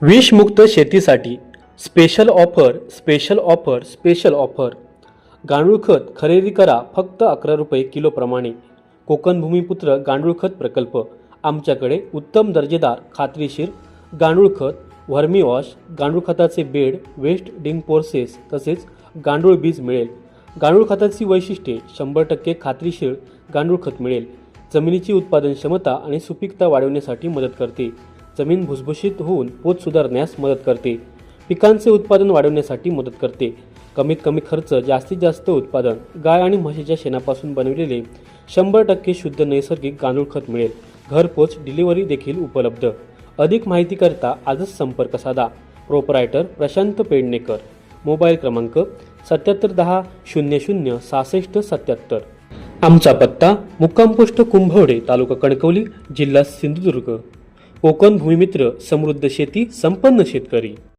विषमुक्त शेतीसाठी special offer special offer special offer. गांडूळ खत खरेदी करा फक्त 11 रुपये किलोप्रमाणे। कोकण भूमिपुत्र गांडूळ खत प्रकल्प। आमच्याकडे उत्तम दर्जेदार खात्रीशीर गांडूळ खत, व्हर्मी वॉश, गांडूळ खताचे बेड, वेस्ट डिंग प्रोसेस तसेच गांडूळ बीज मिळेल। गांडूळ खताची वैशिष्ट्ये 100% खात्रीशीर गांडूळ खत मिळेल। जमिनीची उत्पादन क्षमता आणि सुपीकता वाढवण्यासाठी मदत करते। जमीन भुसभुशीत होऊन पोत सुधारण्यास मदत करते। पिकांचे उत्पादन वाढवण्यासाठी मदत करते। कमीत कमी खर्च जास्तीत जास्त उत्पादन। गाय आणि म्हशीच्या शेणापासून बनविलेले 100% शुद्ध नैसर्गिक गांडूळ खत मिळेल। घरपोच डिलिव्हरी देखील उपलब्ध। अधिक माहिती करता आजच संपर्क साधा। प्रोप्रायटर प्रशांत पेडणेकर। मोबाईल क्रमांक 7710 00 66 77। आमचा पत्ता मुक्काम पोस्ट कुंभवडे, तालुका कणकवली, जिल्हा सिंधुदुर्ग। कोकण भूमिमित्र समृद्ध शेती संपन्न शेतकरी।